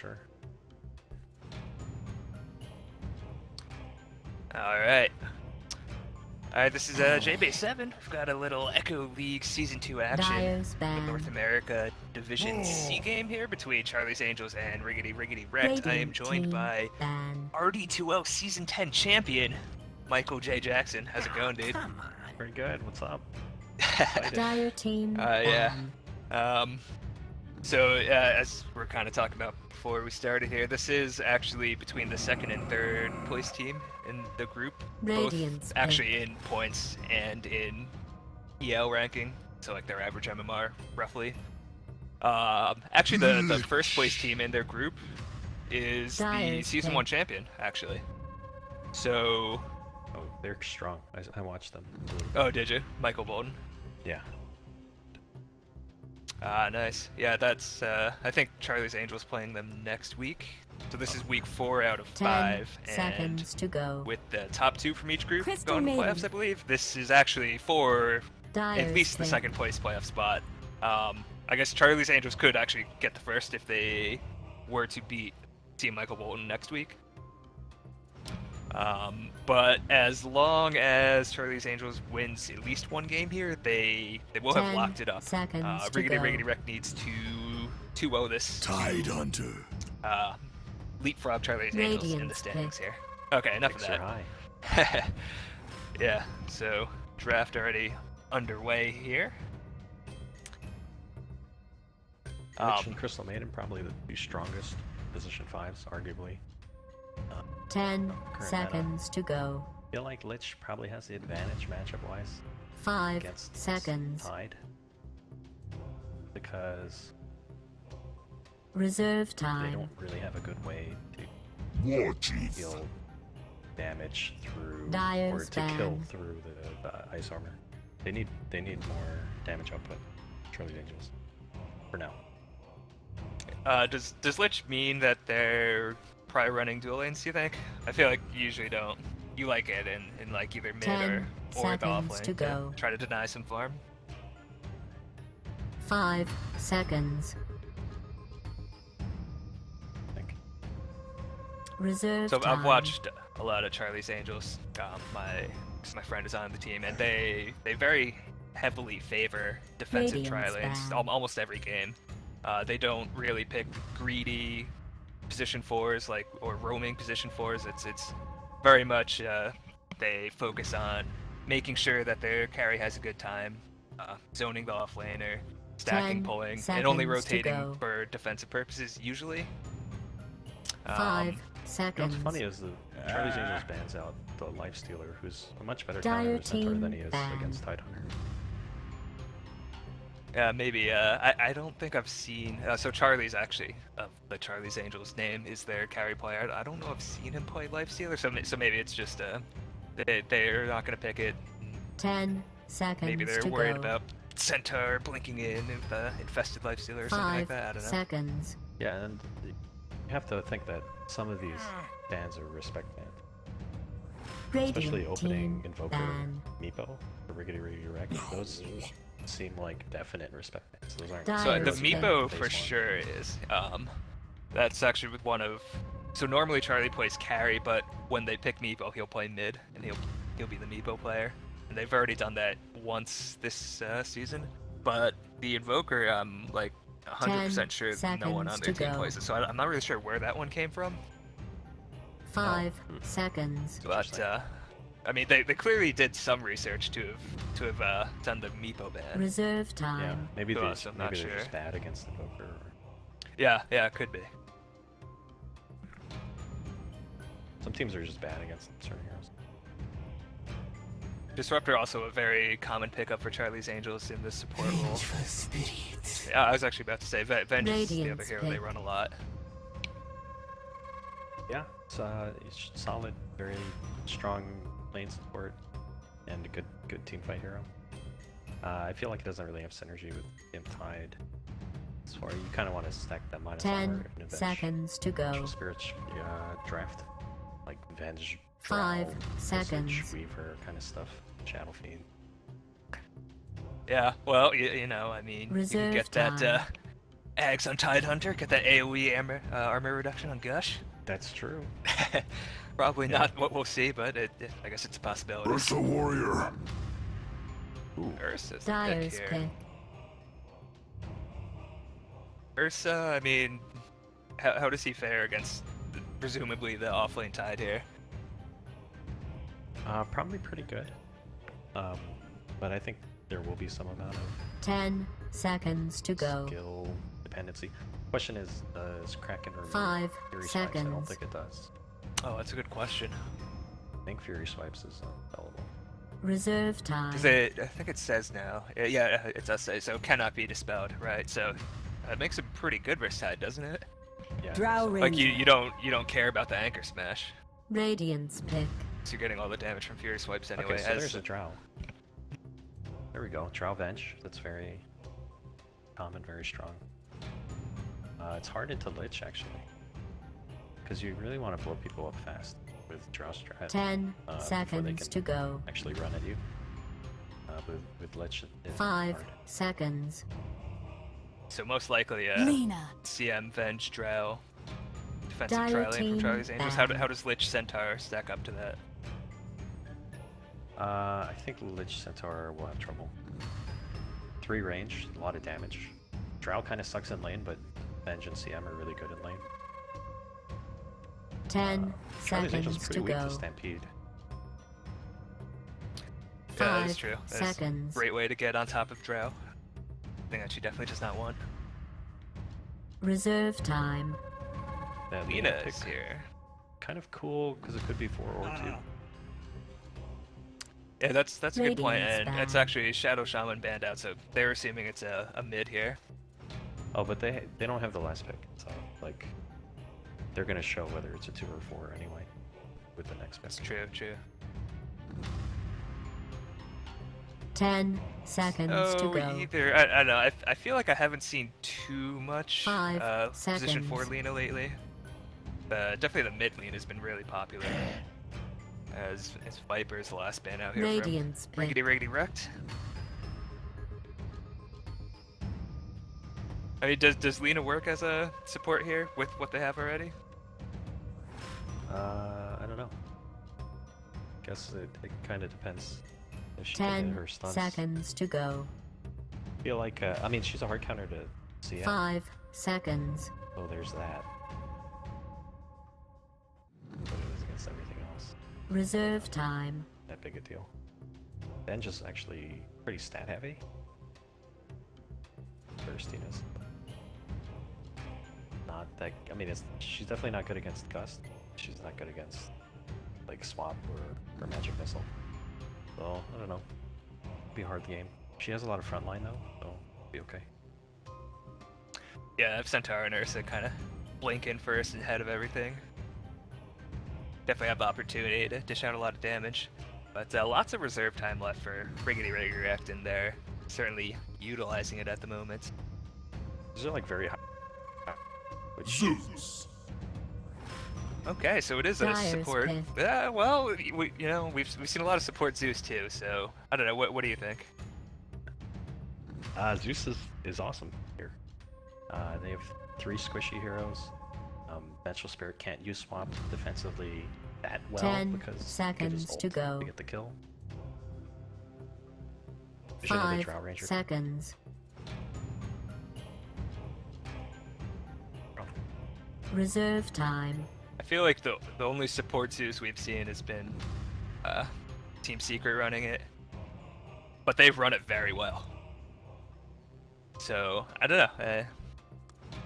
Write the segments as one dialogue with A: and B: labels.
A: sure.
B: Alright. Alright, this is JB7. We've got a little Echo League Season 2 action. The North America Division C game here between Charlie's Angels and Riggity Rekt. I am joined by RD2L Season 10 champion, Michael J. Jackson. How's it going, dude?
C: Come on.
A: Pretty good. What's up?
D: Dire team.
B: Yeah. So, as we're kind of talking about before we started here, this is actually between the second and third place team in the group.
D: Radiance
B: both actually in points and in EL ranking, so like their average MMR, roughly. Actually, the first place team in their group is the Season 1 champion, actually. So...
A: Oh, they're strong. I watched them.
B: Oh, did you? Michael Bolton?
A: Yeah.
B: Nice. Yeah, that's, I think Charlie's Angels playing them next week. So this is week 4 out of 5.
D: 10 seconds to go.
B: With the top 2 from each group
D: Crystal
B: going to
D: Maiden.
B: playoffs, I believe. This is actually for
D: Dire's
B: at least the second place playoff spot. I guess Charlie's Angels could actually get the first if they were to beat Team Michael Bolton next week. But as long as Charlie's Angels wins at least one game here, they will have locked it up. Riggity Rekt needs to 2-0 this.
E: Tidehunter.
B: Leapfrog Charlie's Angels in the standings here. Okay, enough of that.
A: High.
B: Yeah, so draft already underway here.
A: Lich and Crystal Maiden probably the 2 strongest position 5s, arguably.
D: 10 seconds to go.
A: I feel like Lich probably has the advantage matchup-wise
D: 5
A: against
D: seconds.
A: Tide. Because
D: Reserve
A: they
D: time.
A: don't really have a good way to
E: War Chief.
A: deal damage through
D: Dire's
A: or to kill
D: ban.
A: through the ice armor. They need more damage output. Charlie's Angels. For now.
B: Does Lich mean that they're probably running dual lanes, do you think? I feel like you usually don't. You like it in like either mid
D: 10
B: or the off
D: seconds
B: lane
D: to go.
B: try to deny some farm.
D: 5 seconds.
A: I think.
D: Reserve
B: So
D: time.
B: I've watched a lot of Charlie's Angels. My friend is on the team, and they very heavily favor defensive
D: Radiant's
B: tri lanes
D: bad.
B: almost every game. They don't really pick greedy position 4s or roaming position 4s. It's very much they focus on making sure that their carry has a good time, zoning the off laner, stacking,
D: 10
B: pulling, and only
D: seconds to
B: rotating
D: go.
B: for defensive purposes usually.
D: 5
A: You know
D: seconds.
A: what's funny is the Charlie's Angels bans out the Lifestealer, who's a much better
D: Dire
A: counter center
D: team
A: than he is
D: ban.
A: against Tidehunter.
B: Maybe. I don't think I've seen. So Charlie's actually the Charlie's Angels name is their carry player. I don't know if I've seen him play Lifestealer. So maybe it's just they're not gonna pick it.
D: 10 seconds
B: Maybe they're
D: to
B: worried
D: go.
B: about Centaur blinking in with infested Lifestealer or something
D: 5
B: like that. I don't know.
D: seconds.
A: Yeah, and you have to think that some of these bans are respect bans. Especially
D: Radiant
A: opening
D: team
A: Invoker
D: ban.
A: Meepo for Riggity Rekt. Those seem like definite respect bans. Those aren't.
D: So
B: So the
D: Dire's
B: Meepo
A: base
B: for
A: one.
B: sure is. That's actually with one of. So normally Charlie plays carry, but when they pick Meepo, he'll play mid, and he'll be the Meepo player. And they've already done that once this season. But the Invoker, I'm like 100% sure no one on
D: seconds
B: their
D: to
B: team
D: go.
B: plays it. So I'm not really sure where that one came from.
D: 5 seconds.
B: But I mean, they clearly did some research to have done the Meepo ban.
D: Reserve
A: Yeah,
D: time.
A: maybe
B: To
A: they
B: us, I'm not
A: maybe they're
B: sure.
A: just bad against Invoker. Or...
B: Yeah, it could be.
A: Some teams are just bad against certain heroes.
B: Disruptor also a very common pickup for Charlie's Angels in the support role. Yeah, I was actually about to say Vengeance is the other
D: Radiant's
B: hero they
D: pick.
B: run a lot.
A: Yeah, it's solid, very strong lane support, and a good team fight hero. I feel like it doesn't really have synergy with Imp Tide. As far you kind of want to stack that minus
D: 10
A: armor in a
D: seconds to go.
A: Vengeful Spirits draft, like Venge,
D: 5
A: Drow,
D: seconds.
A: Visage, Weaver kind of stuff. Shadow Fiend.
B: Yeah, well, you know, I mean, you
D: Reserve
B: can get that
D: time.
B: Ags on Tidehunter, get that AoE armor reduction on Gush.
A: That's true.
B: Probably
A: Yeah.
B: not what we'll see, but I guess it's a possibility.
E: Ursa warrior.
B: Ursa's
D: Dyer's
B: here.
D: pick.
B: Ursa, I mean, how does he fare against presumably the offlane Tide here?
A: Probably pretty good. But I think there will be some amount of
D: 10 seconds to go.
A: skill dependency. Question is, does Kraken remove
D: 5
A: Fury Swipes? I don't
D: seconds.
A: think it does.
B: Oh, that's a good question.
A: I think Fury Swipes is available.
D: Reserve time.
B: 'Cause I think it says now. Yeah, it does say so. Cannot be dispelled, right? So it makes it pretty good versus Tide, doesn't it?
A: Yeah.
C: Drow
A: so-
B: Like
C: Ranger.
B: you don't care about the anchor smash,
D: Radiance pick.
B: so you're getting all the damage from Fury Swipes anyway.
A: Okay, so there's a Drow. There we go. Drow Venge. That's very common, very strong. It's hard into Lich, actually. Because you really want to blow people up fast with Drow Strat.
D: 10
A: before they
D: seconds
A: can
D: to go.
A: actually run at you. With Lich, it's
D: 5
A: hard.
D: seconds.
B: So most likely
C: Lena.
B: CM Venge Drow defensive
D: Dire
B: trialing from
D: team
B: Charlie's Angels.
D: banned.
B: How does Lich Centaur stack up to that?
A: I think Lich Centaur will have trouble. 3 range, a lot of damage. Drow kind of sucks in lane, but Venge and CM are really good in lane.
D: 10
A: Charlie's Angel's
D: seconds
A: pretty
D: to
A: weak
D: go.
A: to Stampede.
B: Yeah, that is
D: 5
B: true. That is a
D: seconds.
B: great way to get on top of Drow. Thing that she definitely does not want.
D: Reserve time.
A: That
B: Lena
A: pick,
B: is here.
A: kind of cool because it could be 4 or 2.
B: Yeah, that's a good point,
D: Radiant's
B: and it's
D: banned.
B: actually Shadow Shaman banned out, so they're assuming it's a mid here.
A: Oh, but they don't have the last pick, so like they're gonna show whether it's a 2 or 4 anyway with the next pick.
B: That's true, true.
D: 10 seconds to
B: Oh,
D: go.
B: either I don't know. I feel like I haven't seen too much
D: 5
B: position for
D: seconds.
B: Lena lately. Definitely the mid lane has been really popular. As Viper is the last ban out here
D: Radiance
B: from
D: pick.
B: Riggity Rekt. I mean, does Lena work as a support here with what they have already?
A: I don't know. Guess it kind of depends if she can hit
D: 10
A: her stuns.
D: seconds to go.
A: I feel like I mean she's a hard counter to CM.
D: 5 seconds.
A: So there's that. But it is against everything else.
D: Reserve time.
A: That big a deal. Venge is actually pretty stat heavy. Thirstiness. Not that. I mean, she's definitely not good against Gust. She's not good against like Swap or Magic Missile. So I don't know. Be a hard game. She has a lot of frontline though, so be okay.
B: Yeah, I have Centaur and Ursa kind of blink in first ahead of everything. Definitely have the opportunity to dish out a lot of damage. But lots of reserve time left for Riggity Rekt, and they're certainly utilizing it at the moment.
A: These are like very high. Which
E: Zeus.
B: Okay, so it is a
D: Dyer's
B: support.
D: pick.
B: Yeah, well, we've seen a lot of support Zeus too. So I don't know. What do you think?
A: Zeus is awesome here. They have 3 squishy heroes. Vengeful Spirit can't use swap defensively that well
D: 10
A: because you
D: seconds
A: just
D: to
A: ult
D: go.
A: to get the kill. You should have the
D: 5
A: Drow Ranger.
D: seconds.
A: Oh,
D: Reserve time.
B: I feel like the only support Zeus we've seen has been Team Secret running it, but they've run it very well. So I don't know.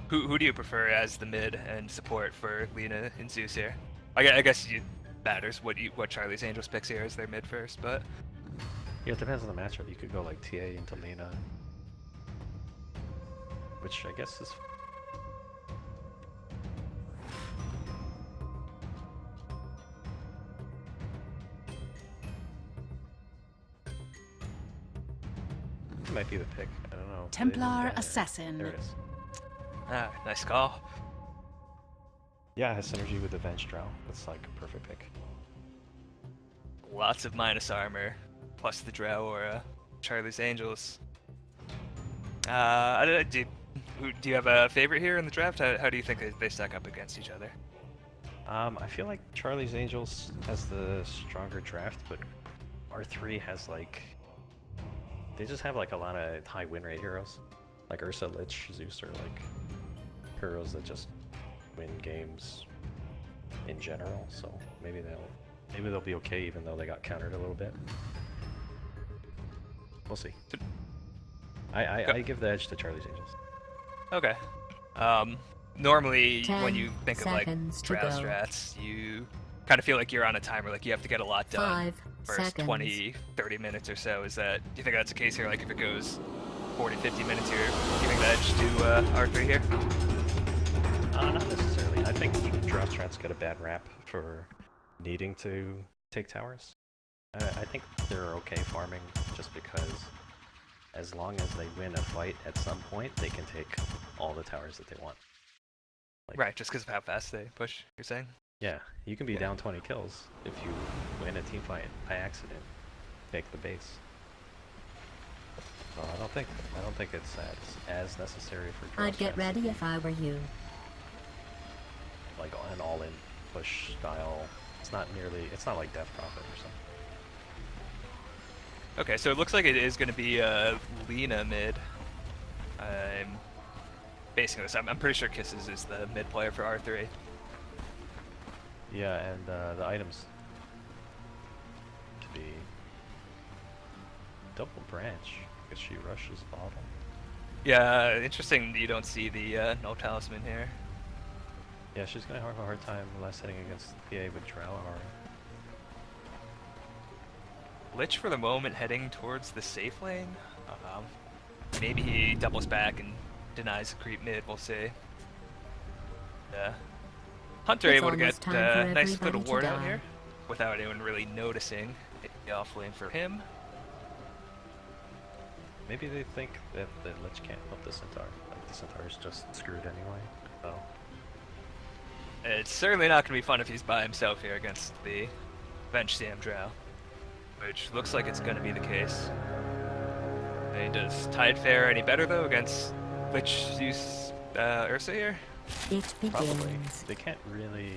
B: Who do you prefer as the mid and support for Lena and Zeus here? I guess it matters what Charlie's Angels picks here as their mid first, but
A: Yeah, it depends on the matchup. You could go like TA into Lena, which I guess is. It might be the pick. I don't know.
C: Templar
A: They didn't ban it.
C: Assassin.
A: There it is.
B: nice call.
A: Yeah, it has synergy with the Venge Drow. That's like a perfect pick.
B: Lots of minus armor, plus the Drow or Charlie's Angels. Do you have a favorite here in the draft? How do you think they stack up against each other?
A: I feel like Charlie's Angels has the stronger draft, but R3 has like they just have like a lot of high win rate heroes, like Ursa, Lich, Zeus are like heroes that just win games in general. So maybe they'll be okay even though they got countered a little bit. We'll see. I give the edge to Charlie's Angels.
B: Okay. Normally,
D: 10
B: when you think of like
D: seconds to
B: draft
D: go.
B: strats, you kind of feel like you're on a timer, like you have to get a lot done
D: 5
B: first
D: seconds.
B: 20, 30 minutes or so. Do you think that's the case here? Like if it goes 40, 50 minutes, you're giving the edge to R3 here?
A: Not necessarily. I think draft strats get a bad rap for needing to take towers. I think they're okay farming just because as long as they win a fight at some point, they can take all the towers that they want. Like,
B: Right, just because of how fast they push, you're saying?
A: yeah, you can be down 20 kills if you win a team fight by accident, take the base. So I don't think it's as necessary for draft
D: I'd get
A: strats
D: ready
A: to
D: if I were you.
A: be, like an all-in push style. It's not like Death Prophet or something.
B: Okay, so it looks like it is going to be Lena mid. I'm basing this. I'm pretty sure Kisses is the mid player for R3.
A: Yeah, and the items to be double branch because she rushes bottom.
B: Yeah, interesting you don't see the no talisman here.
A: Yeah, she's gonna have a hard time last hitting against PA with Drow.
B: Lich for the moment heading towards the safe lane. Maybe he doubles back and denies the creep mid, we'll see. Hunter
D: It's
B: able to
D: almost
B: get
D: time for
B: nice little
D: everybody to
B: ward out
D: die.
B: here without anyone really noticing the off lane for him.
A: Maybe they think that the Lich can't help the Centaur. Like the Centaur's just screwed anyway. So
B: It's certainly not going to be fun if he's by himself here against the bench Sam Drow, which looks like it's going to be the case. And does Tide fare any better though against Lich Zeus Ursa here?
D: It
A: probably
D: begins.
A: they can't really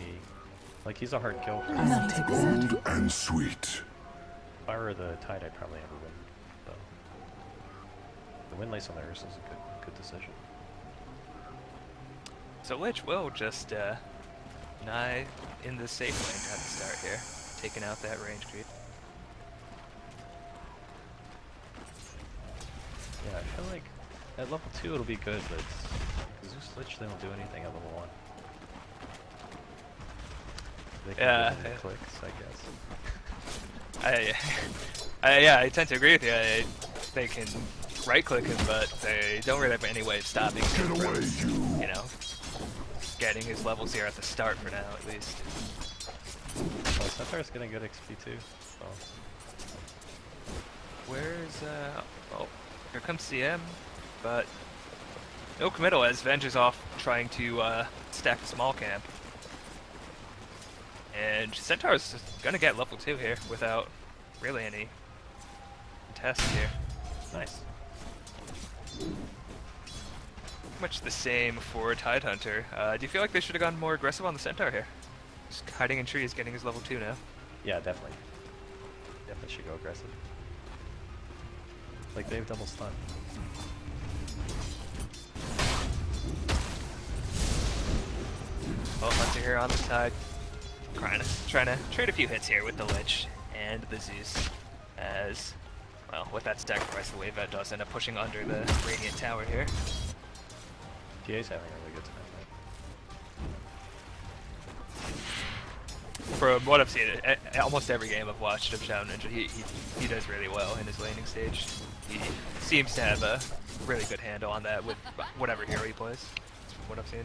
A: like he's a hard kill. For
D: I'll take that.
E: Bold and sweet.
A: If I were the Tide, I'd probably have a win. So the win lace on the Ursa is a good decision.
B: So Lich will just nigh in the safe lane at the start here, taking out that range creep.
A: Yeah, I feel like at level 2 it'll be good, but Zeus Lich they don't do anything at level 1. They can
B: Yeah,
A: get into
B: yeah.
A: clicks, I guess.
B: I tend to agree with you. They can right-click him, but they don't really have any way of stopping him
E: Get away,
B: from,
E: you.
B: getting his levels here at the start for now, at least.
A: Well, Centaur's getting good XP too, so
B: Where's, oh, here comes CM, but no committal as Venge is off trying to stack the small camp. And Centaur's gonna get level 2 here without really any contest here.
A: nice.
B: Much the same for Tidehunter. Do you feel like they should have gone more aggressive on the Centaur here? Just hiding in trees, getting his level 2 now.
A: Yeah, definitely. Definitely should go aggressive. Like they have double stun.
B: Well, Hunter here on the side. Trying to trade a few hits here with the Lich and the Zeus. As, well, with that sacrifice, the Wave Vet does end up pushing under the Radiant Tower here.
A: TA's having a really good time.
B: From what I've seen, almost every game I've watched of Shadow Ninja, he does really well in his laning stage. He seems to have a really good handle on that with whatever hero he plays, from what I've seen.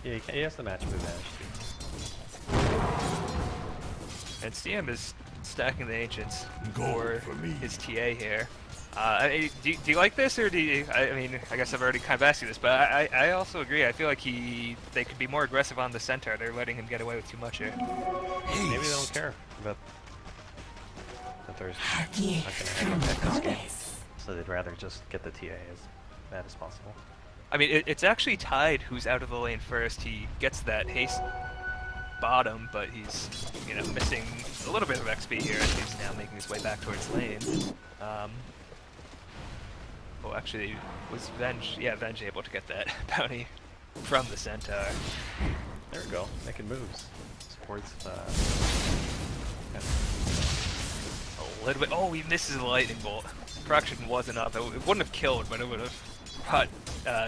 A: Yeah, he has the match move advantage too.
B: And CM is stacking the Ancients
E: Gold
B: for
E: for me.
B: his TA here. Do you like this, or do you, I mean, I guess I've already kind of asked you this, but I also agree. I feel like they could be more aggressive on the Centaur. They're letting him get away with too much here.
A: Maybe they don't care about Centaur's not gonna have a this game, so they'd rather just get the TA as bad as possible.
B: I mean, it's actually tied who's out of the lane first. He gets that haste bottom, but he's, you know, missing a little bit of XP here as he's now making his way back towards lane. Oh, actually, was Venge, yeah, Venge able to get that bounty from the Centaur.
A: There we go, making moves. Supports,
B: A little bit, oh, he misses the lightning bolt. Correction was enough, it wouldn't have killed, but it would have brought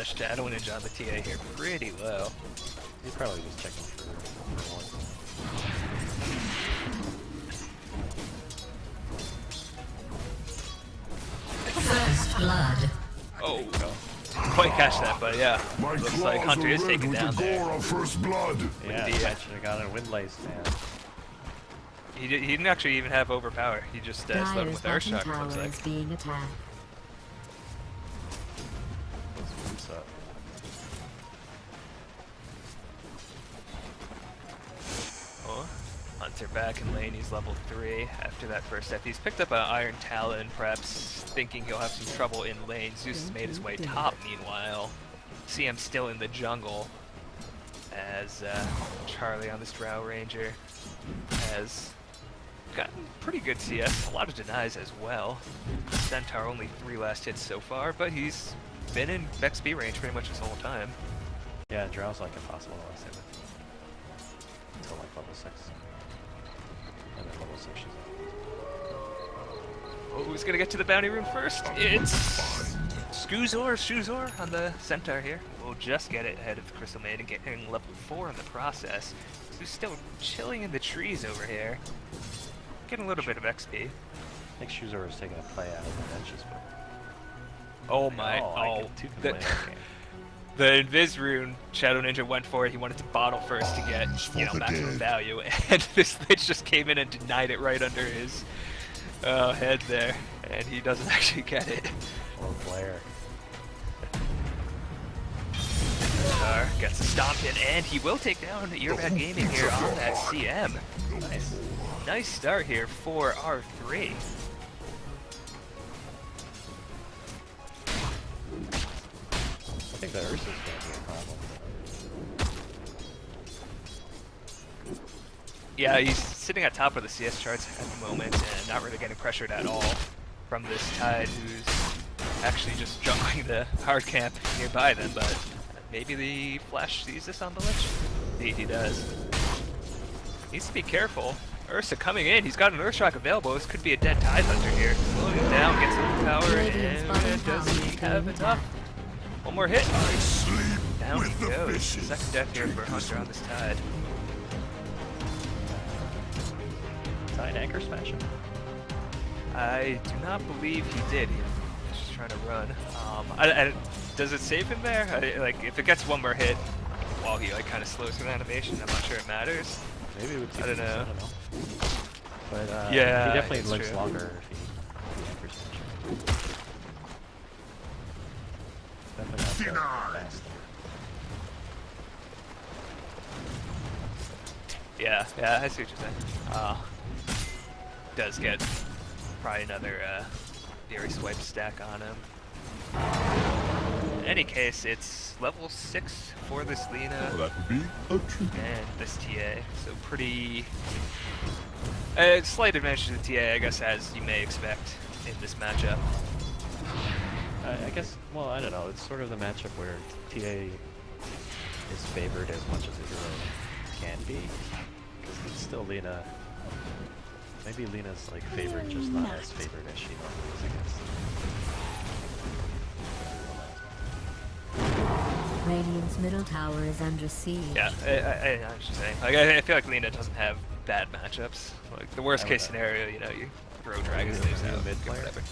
B: Shadow Ninja on the TA here pretty low.
A: He's probably just checking for one.
D: First blood.
B: Oh, quite catch that, but yeah,
E: My
B: looks like
E: claws
B: Hunter
E: are
B: is
E: red
B: taken
E: with
B: down
E: the
B: there.
E: gore of first blood.
A: Yeah,
B: the,
A: I should have got a windlace, man.
B: He didn't actually even have overpower. He just slowed him
D: Dyer's
B: with
D: bottom
B: Earthshock,
D: tower
B: looks like.
D: is being attacked.
A: What's up?
B: Oh, Hunter back in lane, he's level 3 after that first step. He's picked up an Iron Talon, perhaps thinking he'll have some trouble in lane. Zeus has made his way top meanwhile. CM still in the jungle as Charlie on this Drow Ranger has gotten pretty good CS, a lot of denies as well. Centaur only 3 last hits so far, but he's been in XP range pretty much this whole time.
A: Yeah, Drow's like impossible to last hit with. Until like level 6. And then level 6 she's up.
B: Oh, who's gonna get to the bounty room first? It's Shuzor on the Centaur here. We'll just get it ahead of the Crystal Maiden, getting level 4 in the process. Who's still chilling in the trees over here. Getting a little bit of XP.
A: I think Shuzor is taking a play out of the benches, but...
B: Oh my,
A: I get 2 can play that game.
B: The Invis rune Shadow Ninja went for it. He wanted to bottle first to get, you know, maximum value, and this Lich just came in and denied it right under his head there, and he doesn't actually get it.
A: Or Blair.
B: Gets a stomp in, and he will take down Earbad Gaming here on that CM. Nice. Nice start here for R3.
A: I think the Ursa's going to be a problem.
B: Yeah, he's sitting at top of the CS charts at the moment and not really getting pressured at all from this Tide, who's actually just jungling the hard camp nearby them, but maybe the Flash sees this on the Lich? Indeed, he does. Needs to be careful. Ursa coming in, he's got an Earthshock available. This could be a dead Tide Hunter here. Slowing him down, gets some power, and does he have enough? One more hit. Down he goes. Second death here for Hunter on this Tide.
A: Tide anchor smash him?
B: I do not believe he did. He's just trying to run. Does it save him there? Like, if it gets one more hit while he like kind of slows his animation, I'm not sure it matters.
A: Maybe it would
B: I don't know.
A: But
B: Yeah,
A: he definitely
B: it's
A: lives
B: true.
A: longer if he anchor smash him. Definitely not that fast.
B: Yeah, I see what you're saying. Does get probably another Fury Swipe stack on him. In any case, it's level 6 for this Lina
E: That would be a treat.
B: and this TA, so pretty... slight advantage to the TA, I guess, as you may expect in this matchup.
A: I guess, well, I don't know. It's sort of the matchup where TA is favored as much as a hero can be. Because it's still Lina. Maybe Lina's like favored, just not as favored as she normally is, I guess.
D: Radiant's middle tower is under siege.
B: Yeah, I should say. Like, I feel like Lina doesn't have bad matchups. Like, the worst case scenario, you know, you throw Dragon Slaves out,
A: mid
B: get
A: player?
B: whatever.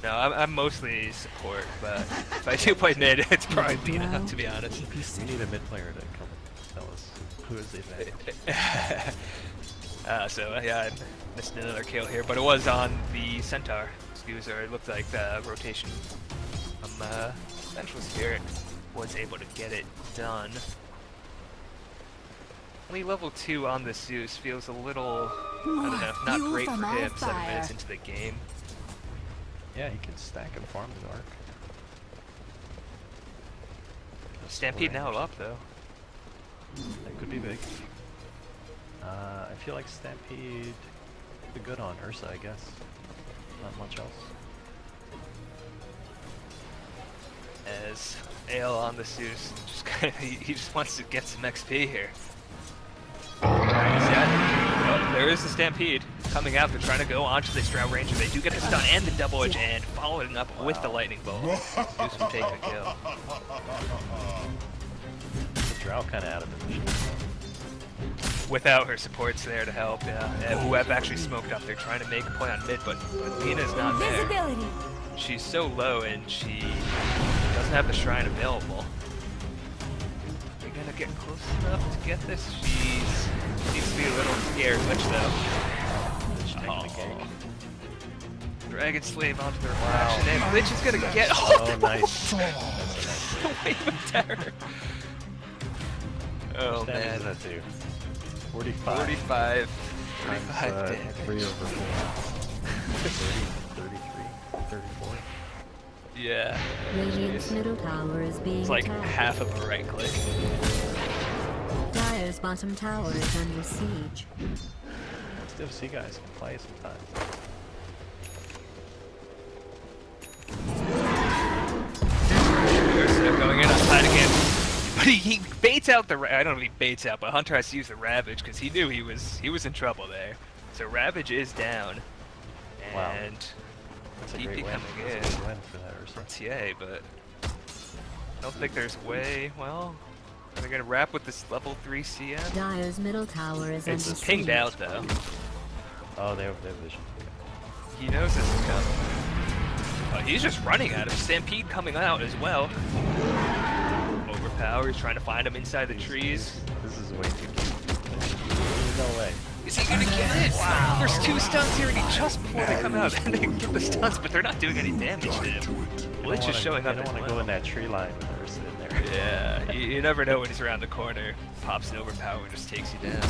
B: No, I'm mostly support, but if I do play mid, it's probably Lina, to be honest.
A: We need a mid player to come and tell us who is the advantage.
B: Yeah, I missed another kill here, but it was on the Centaur. Scuser, it looked like the rotation from Vengeful Spirit was able to get it done. Only level 2 on the Zeus feels a little, I don't know, not great for him 7 minutes into the game.
A: Yeah, he can stack and farm the Arc.
B: Stampede now
A: range.
B: up though.
A: That could be big. I feel like Stampede would be good on Ursa, I guess. Not much else.
B: As Ale on the Zeus just kind of he just wants to get some XP here. Oh, there is the Stampede coming out. They're trying to go onto this Drow Ranger. They do get the stun and the double edge, and following up with the lightning bolt. Zeus will take the kill.
A: The Drow kind of out of position.
B: Without her supports there to help, yeah. And who have actually smoked up. They're trying to make a play on mid, but Lena's not there.
C: Visibility.
B: She's so low and she doesn't have the shrine available. They're gonna get close enough to get this. She seems to be a little scared, Lich though.
A: Lich taking the cake.
B: Dragon Slave onto the reflection, and Lich is gonna get
A: Oh, nice.
B: the wave of terror. Oh
A: What damage
B: man.
A: does that do? 45.
B: 45.
A: Times
B: 45 damage.
A: 3 over 4. 30, 33, 34.
B: Yeah.
D: Radiant's middle tower is being
B: It's like
D: attacked.
B: half of a right click.
D: Dire's bottom tower is under siege.
A: Still see guys can play sometimes.
B: Ursa going in on side again. But he baits out the I don't know if he baits out, but Hunter has to use the Ravage because he knew he was in trouble there. So Ravage is down.
A: Wow.
B: And
A: That's a
B: TP
A: great win.
B: coming in.
A: That's a good win for that Ursa.
B: TA, but I don't think there's a way. Well, are they gonna wrap with this level 3 CM?
D: Dire's middle tower is under
B: It's
D: siege.
B: pinged out though.
A: Oh, they have vision.
B: He knows this is coming. Oh, he's just running at him. Stampede coming out as well. Overpower, he's trying to find him inside the trees.
A: This is way too cute. There's no way.
B: Is he gonna get it? Wow. There's 2 stuns here just before they come out. And they get the stuns, but they're not doing any damage to him. Lich is showing up
A: I
B: as
A: don't want to
B: well.
A: go in that tree line with Ursa in there.
B: Yeah, you never know when he's around the corner. Pops an overpower and just takes you down.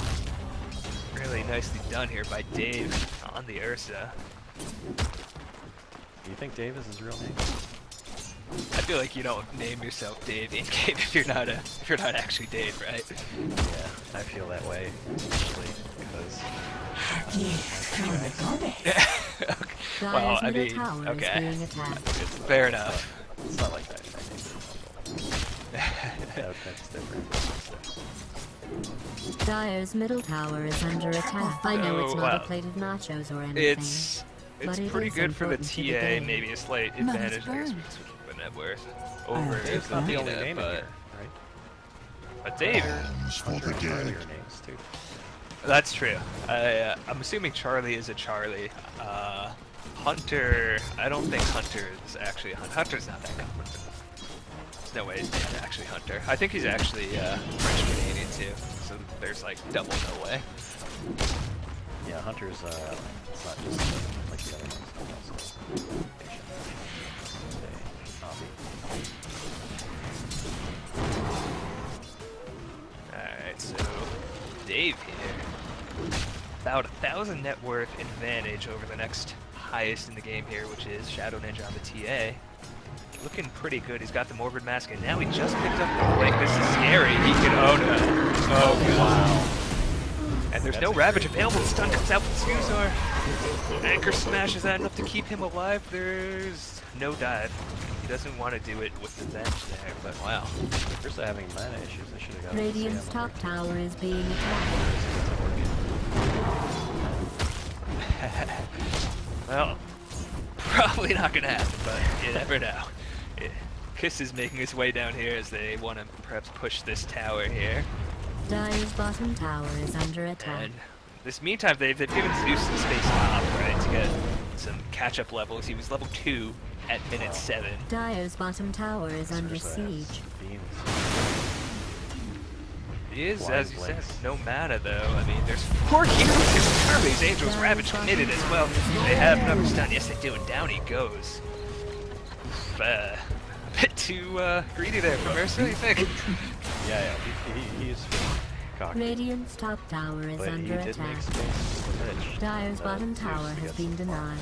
B: Really nicely done here by Dave on the Ursa.
A: Do you think Dave is his real name?
B: I feel like you don't name yourself Dave in game if you're not actually Dave, right?
A: Yeah, I feel that way, especially because.
B: Okay.
D: Dire's
B: Well, I
D: middle
B: mean,
D: tower is
B: okay,
D: being attacked.
B: fair enough.
A: It's not like that. That's different.
D: Dire's middle tower is under attack. I know it's
B: Oh,
D: not
B: wow.
D: a plate of nachos or anything.
B: It's
D: But it
B: pretty
D: is
B: good for the
D: important to the
B: TA,
D: game.
B: maybe a slight advantage. I guess we keep net worth over
A: Dave's not the only
B: Lena,
A: name in
B: but
A: here, right?
B: but Dave.
E: Arms for the
A: Earlier
E: dead.
A: names too.
B: That's true. I'm assuming Charlie is a Charlie. Hunter, I don't think Hunter is actually a Hunter. Hunter's not that common. There's no way he's actually Hunter. I think he's actually French Canadian too. So there's like double no way.
A: Yeah, Hunter's it's not just like the other ones, but also Asian.
B: Alright, so Dave here. About 1,000 net worth advantage over the next highest in the game here, which is Shadow Ninja on the TA. Looking pretty good. He's got the Morbid Mask, and now he just picked up the Blink. This is scary. He can own it. Oh, wow. And there's no Ravage available. The stun comes out with Skuzar. Anchor Smash, is that enough to keep him alive? There's no dive. He doesn't want to do it with the bench there, but wow.
A: First, they're having mana issues. They should have got.
D: Radiant's top tower is being attacked.
B: Well, probably not gonna happen, but you never know. Kiss is making his way down here as they want to perhaps push this tower here.
D: Dire's bottom tower is under attack.
B: And this meantime, they've given Zeus the space top, right, to get some catch-up levels. He was level 2 at minute 7.
D: Dire's bottom tower is under siege.
B: He is,
A: Blind
B: as you said,
A: blinks.
B: no mana though. I mean, there's 4 heroes. Charlie's Angels Ravage committed as well. They have another stun. Yes, they do, and down he goes. A bit too greedy there from Ursa, you think?
A: Yeah, he's cocky.
D: Radiant's top tower is
A: But he
D: under
A: did make
D: attack.
A: space for the Lich.
D: Dire's bottom
A: Zeus
D: tower
A: to
D: has
A: get
D: been
A: some farm.
D: denied.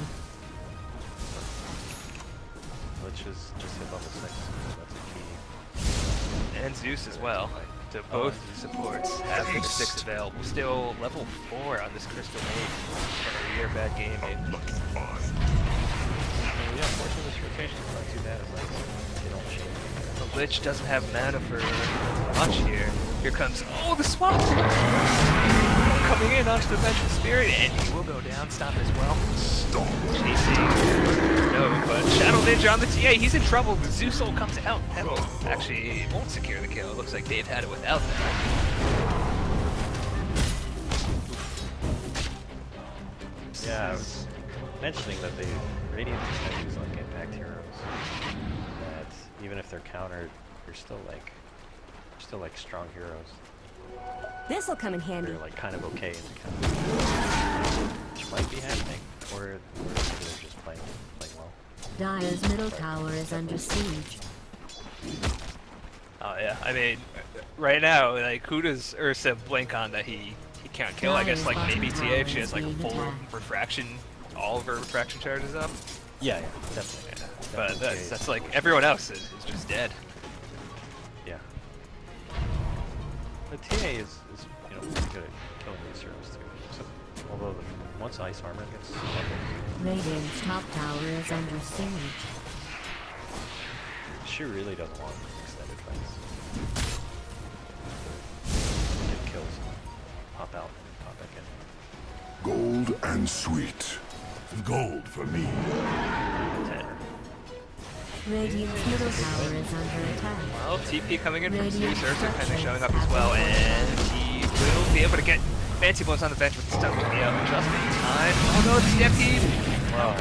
A: Lich is just hit level 6, so that's a key.
B: and Zeus as well. So both supports have the 6 available. Still level 4 on this Crystal Maiden. After a year bad gaming.
E: Unlucky find.
A: Yeah, fortunately this rotation is not too bad as like they don't change.
B: The Lich doesn't have mana for much here. Here comes, oh, the swap! Coming in onto the Vengeful Spirit, and he will go down, stop as well.
E: Stop.
B: Chasing, no, but Shadow Ninja on the TA, he's in trouble. The Zeus Soul comes out. That'll actually won't secure the kill. It looks like Dave had it without that.
A: Yeah, I was mentioning that they Radiant is like impact heroes. That even if they're countered, they're still like strong heroes.
C: This'll come in handy.
A: They're like kind of okay in the counter. Which might be happening. Or maybe they're just playing well.
D: Dire's middle tower is under siege.
B: Oh yeah, I mean, right now, like, who does Ursa blink on that he can't kill? I guess like maybe TA if she has like full refraction, all of her refraction charges up.
A: Yeah, definitely.
B: Yeah.
A: Definitely
B: But
A: TAs.
B: that's like everyone else is just dead.
A: Yeah. The TA is you know pretty good at killing these heroes too. So, although once ice armor gets leveled,
D: Radiant's top tower is under siege.
A: she really doesn't want extended fights. Get kills, pop out, and pop back in.
E: Gold and sweet. Gold for me.
A: 10.
D: Radiant's middle tower is under attack.
B: Well, TP coming in from
D: Radiant
B: Zeus, Ursa kind of
D: structures
B: showing up as
D: have
B: well,
D: been
B: and he will be able to get Fancybones on the bench with the stuff with the just in time. Oh no, it's Stampede!
A: Wow.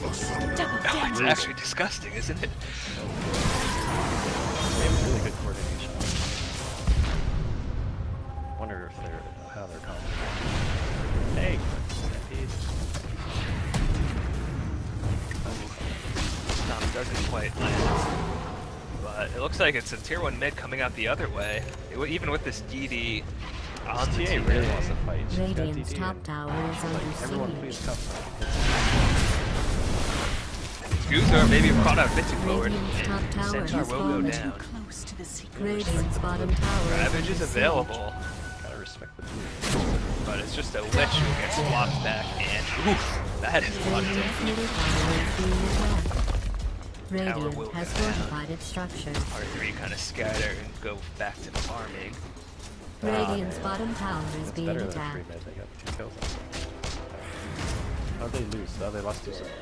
B: Oh, it's actually disgusting, isn't it?
A: They have really good coordination. Wonder if how they're compensating. Hey, Stampede.
B: Stop doesn't quite land. But it looks like it's a tier 1 mid coming out the other way. Even with this DD on the
A: TA
B: team.
A: really wants to fight. She's got
D: Radiant's
A: DD
D: top
A: and
D: tower is
A: like, everyone
D: under
A: please
D: siege.
A: come.
B: Scoozer maybe caught out a bit too forward.
D: Radiant's top
B: And
D: tower
B: Centaur
D: has
B: will go
D: fallen.
B: down.
C: Close to the secret.
D: Radiant's bottom tower
B: Ravage
D: is
B: is
D: under siege.
B: available,
A: Gotta respect the team.
B: but it's just a Lich who gets swapped back, and oof, that is a lot of
D: Radiant's
B: damage.
D: middle tower is being attacked.
B: will
D: Radiant has
B: go down.
D: fortified its structures.
B: R3 kind of scatter and go back to the farming.
D: Radiant's bottom tower is
A: That's
D: being
A: better than
D: attacked.
A: 3 mid. They got 2 kills. How'd they lose? Oh, they lost 2 seconds.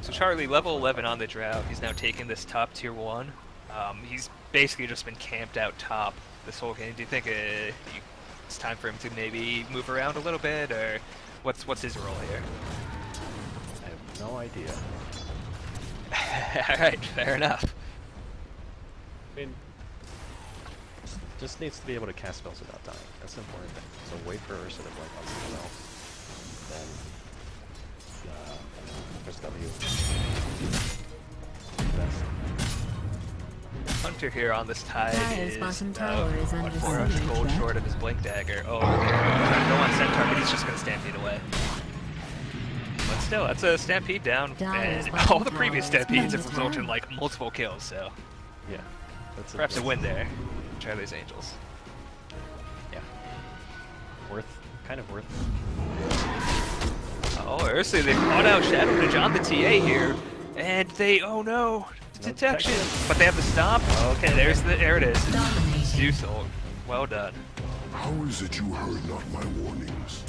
B: So Charlie, level 11 on the drought. He's now taking this top tier 1. He's basically just been camped out top this whole game. Do you think it's time for him to maybe move around a little bit, or what's his role here?
A: I have no idea.
B: Alright, fair enough.
A: I mean, just needs to be able to cast spells without dying. That's the important thing. So wait for Ursa to blink on someone else. Then, there's W. That's
B: Hunter here on this tide
D: Dire's
B: is
D: bottom tower is under
B: 400
D: siege.
B: gold short of his blink dagger. Oh, trying to go on Centaur, but he's just going to stampede away. But still, that's a stampede down,
D: Dire's
B: and
D: bottom
B: all the previous
D: tower is
B: stampedes have
D: under
B: resulted in
D: attack.
B: like multiple kills, so
A: yeah. That's
B: perhaps a win there. Charlie's Angels.
A: Yeah. Kind of worth.
B: Oh, Ursa, they caught out Shadow Ninja on the TA here, and they, oh no,
A: No
B: detection.
A: detection.
B: But they have the stop. Okay, there it is.
D: Dominating.
B: Zeusol, well done.
E: How is it you heard not my warnings?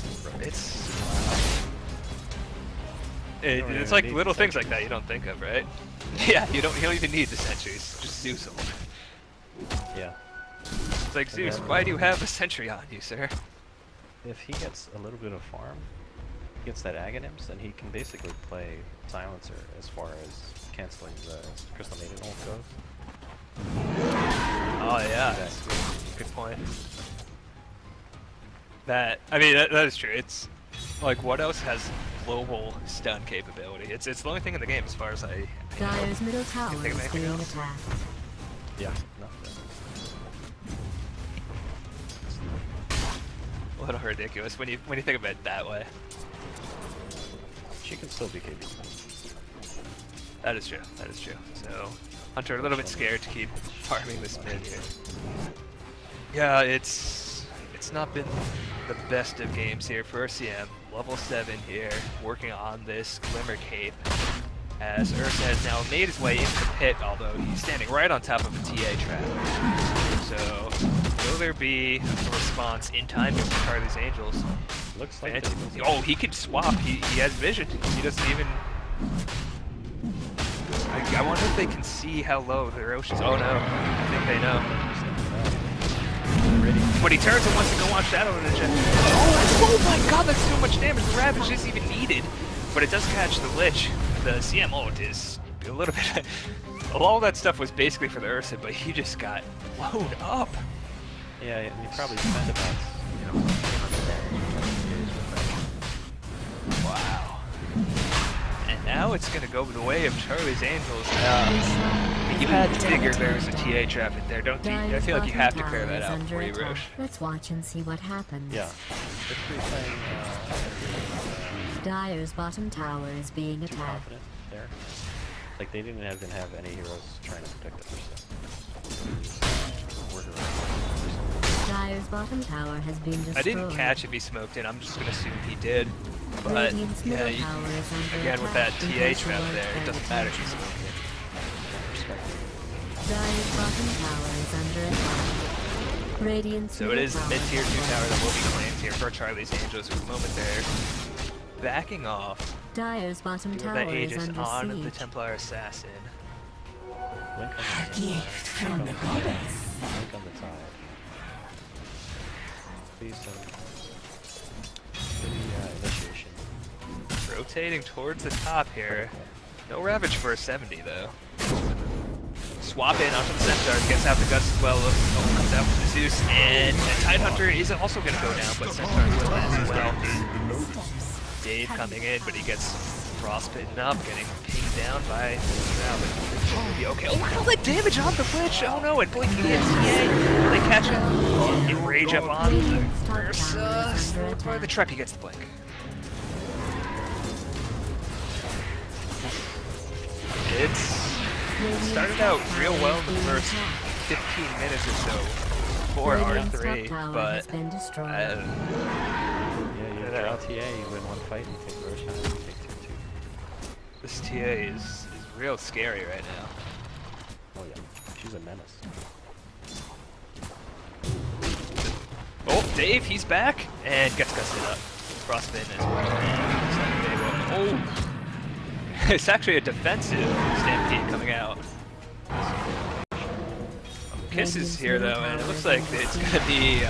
B: It's like little things like that you don't think of, right? Yeah, you don't even need the sentries, just Zeusol.
A: Yeah.
B: It's like,
A: And
B: Zeus,
A: then-
B: why do you have a sentry on you, sir?
A: If he gets a little bit of farm, gets that Aghanim's, then he can basically play Silencer as far as canceling the Crystal Maiden ult goes.
B: Oh yeah, good point. That is true. It's like, what else has global stun capability? It's the only thing in the game as far as I
D: Dire's middle tower
B: think of
D: is
B: anything
D: being
B: else.
D: attacked.
A: Yeah, nothing.
B: a little ridiculous when you think of it that way.
A: She can still be KP.
B: That is true. That is true. So, Hunter a little bit scared to keep farming this mid here. Yeah, it's not been the best of games here for CM. Level 7 here, working on this Glimmer Cape. As Ursa has now made his way into the pit, although he's standing right on top of a TA trap. So, will there be a response in time from Charlie's Angels?
A: Looks like
B: Oh, he can swap. He has vision. He doesn't even... I wonder if they can see how low their oceans... Oh no, I think they know. But he turns and wants to go on Shadow Ninja. Oh my god, that's so much damage. The Ravage isn't even needed. But it does catch the Lich. The CM ult is a little bit... All that stuff was basically for the Ursa, but he just got blown up.
A: Yeah, and he probably spent about, you know, 100 damage with that.
B: Wow. And now it's going to go the way of Charlie's Angels. You had to figure there was a TA trap in there, don't you? I feel like you have to clear that out before you rush.
D: Let's watch and see what happens.
A: Yeah. If we're playing,
D: Dire's bottom tower is being
A: too
D: attacked.
A: confident there. Like, they didn't have any heroes trying to protect the first step. We're heroes.
D: Dire's bottom tower has been destroyed.
B: I didn't catch if he smoked in, I'm just going to assume he did. But, yeah, again, with that TA trap there, it doesn't matter if he smoked in.
D: Dire's bottom tower is under attack. Radiant's
B: So it is the mid-tier 2 tower that will be claimed here for Charlie's Angels for the moment there. Backing off.
D: Dire's bottom
B: Doing
D: tower
B: that
D: is
B: Aegis
D: under
B: on
D: siege.
B: the Templar Assassin.
A: Link on the
C: From the goddess.
A: Link on the tide. Please initiation.
B: Rotating towards the top here. No Ravage for a 70 though. Swap in onto the Centaur, gets out the guts as well. Oh, comes out for the Zeus, and Tidehunter is also going to go down, but Centaur will as well. Dave coming in, but he gets frostbitten up, getting pinged down by Val. Okay, oh look at all that damage on the Lich! Oh no, and blinking in TA. They catch him. Enrage up on the Ursa. Slowed by the trap, he gets the blink. It's started out real well in the first 15 minutes or so for R3, but
A: Yeah, draw TA, you win one fight, you take Roshan, you take 2-2.
B: this TA is real scary right now.
A: Oh yeah, she's a menace.
B: Oh, Dave, he's back and gets gusted up. Frostbitten as well. Oh, it's actually a defensive Stampede coming out. Kisses here though, and it looks like it's gonna be,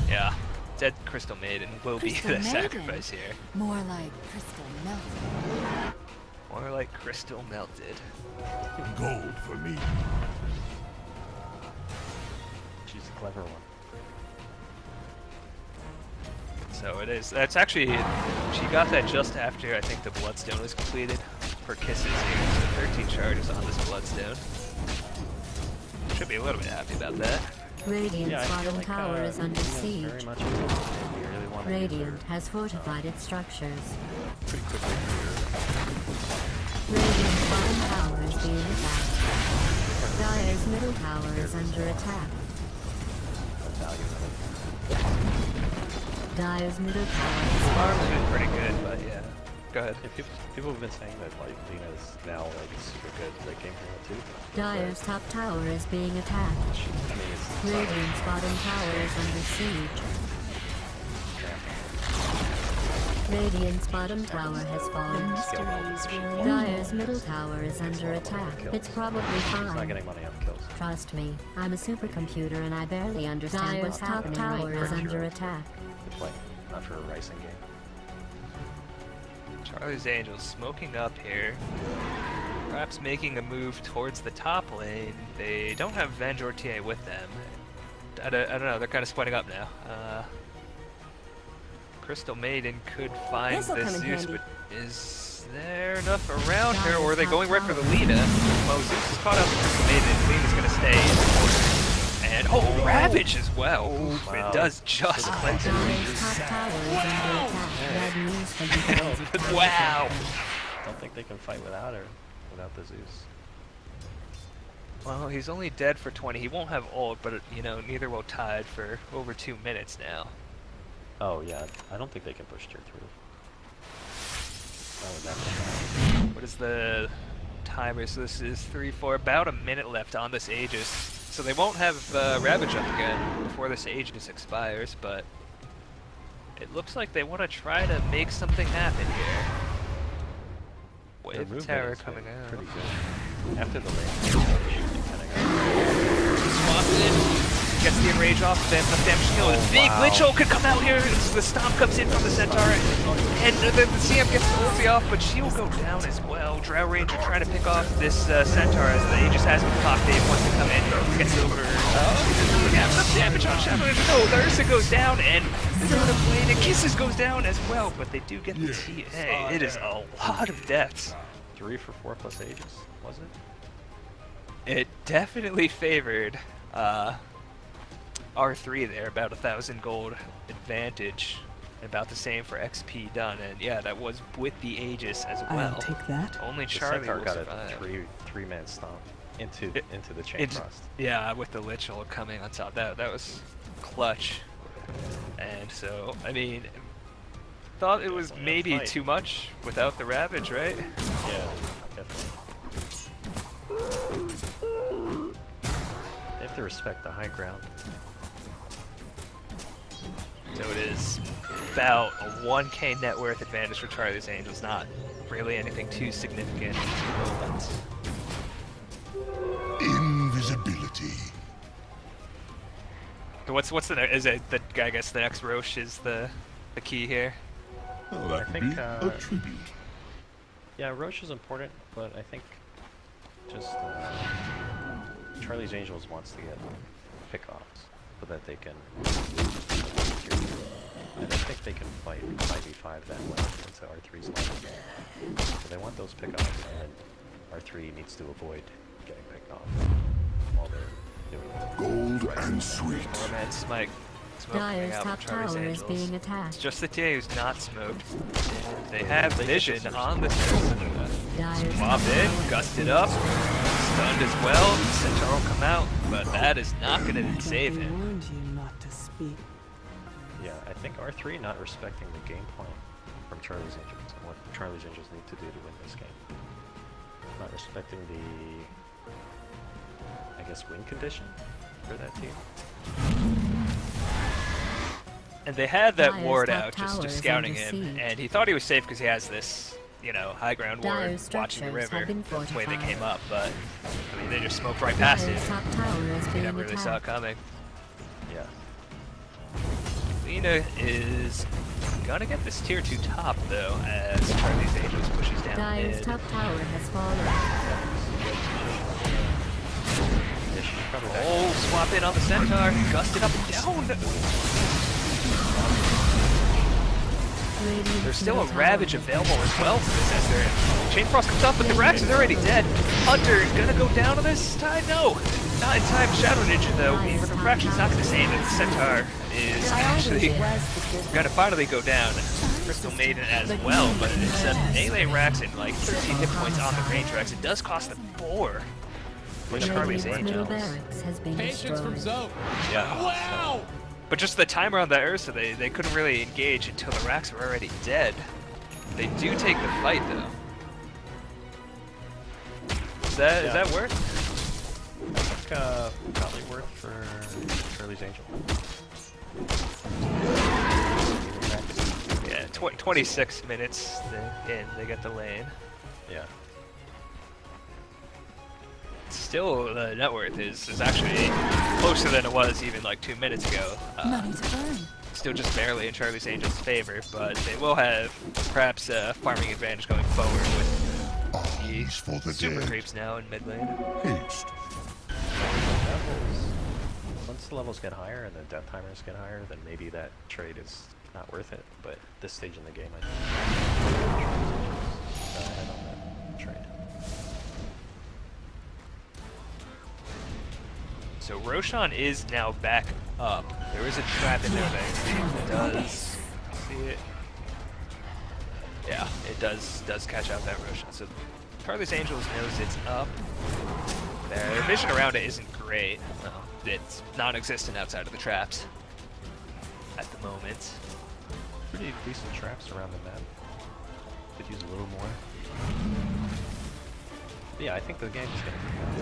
B: yeah, Dead Crystal Maiden will be the sacrifice here.
C: More like crystal melted.
B: More like Crystal Melted.
E: Gold for me.
A: She's a clever one.
B: So it is. That's actually, she got that just after I think the Bloodstone was completed for Kisses here. So 13 charges on this Bloodstone. Should be a little bit happy about that.
D: Radiant's bottom tower is under siege.
A: Very much really want to
D: Radiant has fortified its structures.
A: pretty quickly.
D: Radiant's bottom tower is being attacked. Dire's middle tower is under attack. Dire's middle tower is
B: Farm's been pretty good, but yeah. Go ahead.
A: Yeah, people have been saying that like Lina is now like super good late game hero too.
D: Dire's top tower is being attacked.
A: I mean, it's
D: Radiant's bottom tower is under siege. Radiant's bottom tower has fallen. Dire's middle tower is under attack. It's probably
A: She's not
D: fine.
A: getting money on kills.
D: Trust me, I'm a supercomputer and I barely understand what's happening. Dire's top tower is under attack.
A: Good play, not for a racing game.
B: Charlie's Angels smoking up here. Perhaps making a move towards the top lane. They don't have Venge or TA with them. I don't know, they're kind of splitting up now. Crystal Maiden could find
C: This'll
B: this
C: come in
B: Zeus,
C: handy.
B: but is there enough around her, or are they going right for the Lina? Well, Zeus is caught up with Crystal Maiden, and Lina's going to stay in the corner. And, oh, Ravage as well!
A: Wow.
B: It does just cleanse it.
D: Dire's top tower is under attack. Bad news for you.
B: Wow!
A: Don't think they can fight without her. without the Zeus.
B: Well, he's only dead for 20. He won't have ult, but you know, neither will Tide for over 2 minutes now.
A: Oh yeah, I don't think they can push tier 3. Not with that much.
B: What is the timer? So this is 3-4, about a minute left on this Aegis. So they won't have Ravage up again before this Aegis expires, but it looks like they want to try to make something happen here.
A: Their
B: Wave
A: movement
B: Terror
A: has been
B: coming out.
A: pretty good. After the lane,
B: Swaps in, gets the enrage off, then the damage kill. The big Lich Ult could come out here. The stomp comes in from the Centaur, and then the CM gets the ulti off, but she'll go down as well. Drow Ranger trying to pick off this Centaur as the Aegis has been popped. Dave wants to come in, gets over. Yeah, some damage on Shadow Ranger. No, the Ursa goes down, and the Blade and Kisses goes down as well, but they do get the TA. It is a lot of deaths.
A: 3 for 4 plus Aegis, was it?
B: It definitely favored R3 there, about 1,000 gold advantage, about the same for XP done, and yeah, that was with the Aegis as well.
F: I'll take that.
B: Only
A: The
B: Charlie
A: Centaur
B: will
A: got
B: survive.
A: a three-man stomp into the chain frost.
B: Yeah, with the Lich Ult coming on top, that was clutch. And so, I mean, thought it was
A: Definitely a
B: maybe
A: fight.
B: too much without the Ravage, right?
A: Yeah, definitely. They have to respect the high ground.
B: So it is about a 1k net worth advantage for Charlie's Angels, not really anything too significant.
E: Invisibility.
B: So what's the is it the I guess the next Roche is the key here.
E: Well, that
A: I
E: would
A: think,
E: be a tribute.
A: Yeah, Roche is important, but I think just Charlie's Angels wants to get pickoffs so that they can. I don't think they can fight 5v5 that well into R3's level. So they want those pickoffs, and R3 needs to avoid getting picked off while they're doing it.
E: Gold and sweet.
B: Torment Smite smoking
D: Dire's
B: out
D: top
B: from Charlie's
D: tower is
B: Angels.
D: being
B: It's
D: attacked.
B: just the TA who's not smoked. And they have vision on the
D: Dire's
B: Mob
D: top
B: in,
D: tower
B: gusted up, stunned as well. Centaur will come out, but that is not going to save
F: They
B: him.
F: warned you not to speak.
A: Yeah, I think R3 not respecting the game plan from Charlie's Angels and what Charlie's Angels need to do to win this game. Not respecting the, I guess, win condition for that team.
B: And they had that
D: Dire's
B: ward
D: top
B: out,
D: tower
B: just
D: is
B: scouting
D: under
B: him,
D: siege.
B: and he thought he was safe because he has this, you know, high ground ward
D: Dire's
B: watching the
D: structures
B: river.
D: have been
B: That's the way they
D: fortified.
B: came up, but I mean, they just smoked right past
D: Dire's
B: it.
D: top tower is
B: You
D: being
B: never really saw it
D: attacked.
B: coming.
A: Yeah.
B: Lena is gonna get this tier 2 top though, as Charlie's Angels pushes down
D: Dire's
B: mid.
D: top tower has fallen.
A: Yeah, she's probably back.
B: Oh, swap in on the Centaur, gusted up and down.
D: Radiant's
B: There's still a
D: middle tower
B: Ravage
D: has been
B: available as well for this as their Chain Frost comes up, but the Rax is already dead. Hunter gonna go down on this time? No, not in time. Shadow Ninja though, for the fraction's not gonna save it. The Centaur is actually gonna finally go down. Crystal Maiden as well, but it's a melee Rax and like 13 hit points on the range Rax. It does cost the 4 for Charlie's
D: Radiant's middle
B: Angels.
D: barracks has been
G: Patience from
D: destroyed.
G: Zoe.
B: Yeah.
G: Wow!
B: But just the timer on the Ursa, they couldn't really engage until the Rax were already dead. They do take the fight though. Is that worth?
A: I think probably worth for Charlie's Angel.
B: Yeah, 26 minutes they get the lane.
A: Yeah.
B: Still, the net worth is actually closer than it was even like 2 minutes ago.
C: Money to burn.
B: Still just barely in Charlie's Angels' favor, but they will have perhaps a farming advantage going forward with
E: Arms for the
B: super
E: dead.
B: creeps now in mid lane.
E: Haste.
A: Once the levels get higher and the death timers get higher, then maybe that trade is not worth it. But at this stage in the game, I think ahead on that trade.
B: So Roshan is now back up. There is a trap in there that does see it. Yeah, it does catch out that Roshan. So Charlie's Angels knows it's up. Their vision around it isn't great. Well, it's non-existent outside of the traps at the moment.
A: Pretty decent traps around the map. Could use a little more. Yeah, I think the game is gonna be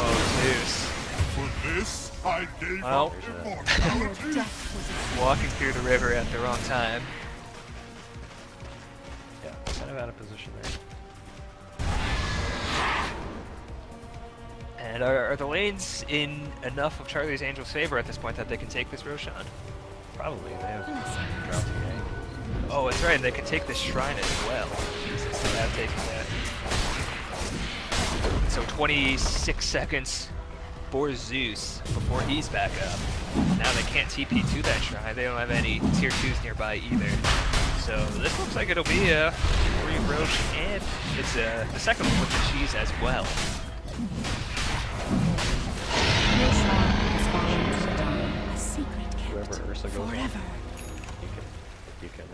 B: Oh, Zeus.
E: For this, I gave
B: Well,
E: up
C: Your
E: immortality.
C: death was a
B: Walking through the river at the wrong time.
A: yeah, kind of out of position there.
B: And are the lanes in enough of Charlie's Angels' favor at this point that they can take this Roshan?
A: Probably they have drowsy game.
B: Oh, that's right, and they can take this shrine as well. Jesus, they have taken that. So 26 seconds for Zeus before he's back up. Now they can't TP to that shrine. They don't have any tier 2s nearby either. So this looks like it'll be a free Roche, and it's the second one with the cheese as well.
C: a secret kept
A: Whoever Ursa goes on,
C: forever.
A: you can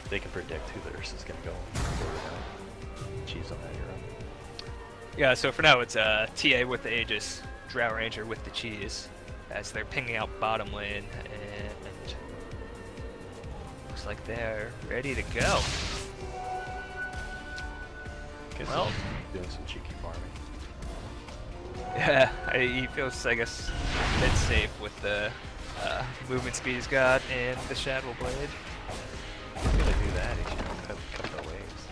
A: they can predict who the Ursa's gonna go on. Cheese on that hero.
B: Yeah, so for now it's TA with the Aegis, Drow Ranger with the cheese, as they're pinging out bottom lane, and looks like they're ready to go.
A: Guess
B: Well.
A: he's doing some cheeky farming.
B: Yeah, he feels, I guess, mid safe with the movement speed he's got and the Shadow Blade.
A: He's gonna do that, he should cut the waves.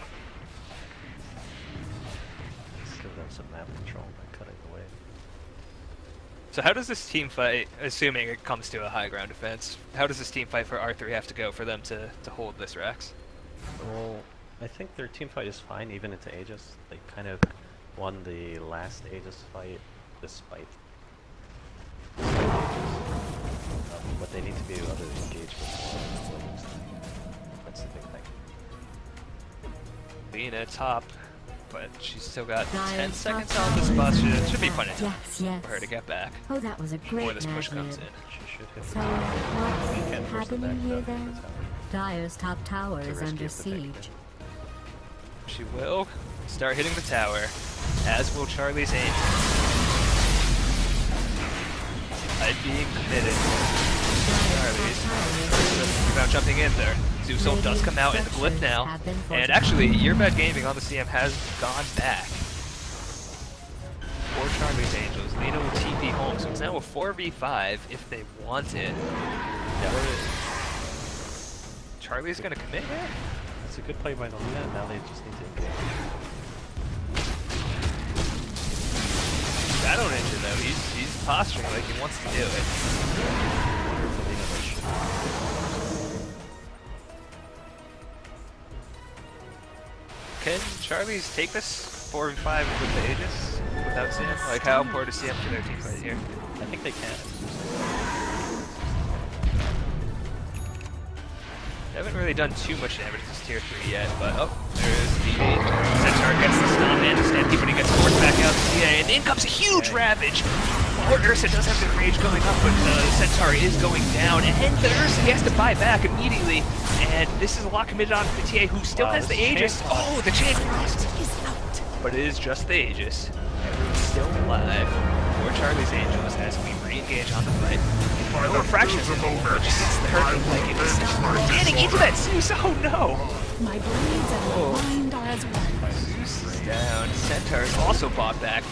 A: Let's give them some map control by cutting the wave.
B: So how does this team fight, assuming it comes to a high ground defense, how does this team fight for R3 have to go for them to hold this Rex?
A: Well, I think their team fight is fine even into Aegis. They kind of won the last Aegis fight despite what they need to be able to engage with waves. That's the big thing.
B: Lena top, but she's still got
D: Dyer's
B: 10
D: top
B: seconds on this
D: tower
B: spot.
D: is under
B: It should be
D: attack.
B: plenty of time
D: Yes,
B: for her to
D: yes.
B: get back
D: Oh, that was a
B: before
D: great
B: this push comes
D: match.
B: in.
A: She should hit
D: So,
A: the
D: what's
A: weekend versus the
D: happening
A: back
D: here
A: of the
D: then?
A: tower
D: Dyer's top tower
A: to
D: is
A: rescue
D: under
A: the big
D: siege.
B: She will start hitting the tower, as will Charlie's Angels. By being committed. Charlie's about jumping in there. Zeus ult does come out in the blip now. And actually, Yearbad Gaming on the CM has gone back. For Charlie's Angels. Lena will TP home, so it's now a 4v5 if they want it. Charlie's gonna commit here?
A: It's a good play by the Luna, now they just need to engage.
B: Shadow Ninja though, he's posturing like he wants to do it.
A: I wonder if the Luna does should.
B: Can Charlie's take this 4v5 with the Aegis without CM? Like how important is CM for their team right here?
A: I think they can.
B: They haven't really done too much damage to this tier 3 yet, but oh, there is the Centaur gets the stun and the stampede, but he gets forced back out to TA, and in comes a huge Ravage! Or Ursa does have the rage going up, but the Centaur is going down, and the Ursa he has to buy back immediately, and this is a lot committed on the TA, who still has the Aegis. Oh, the Chain Frost! But it is just the Aegis. Everyone's still alive for Charlie's Angels as we re-engage on the fight. Or lower fractions of over. She gets the hurt like it is standing into that Zeus. Oh no!
C: My blades and my mind are as one.
B: Zeus is down. Centaur is also bought back.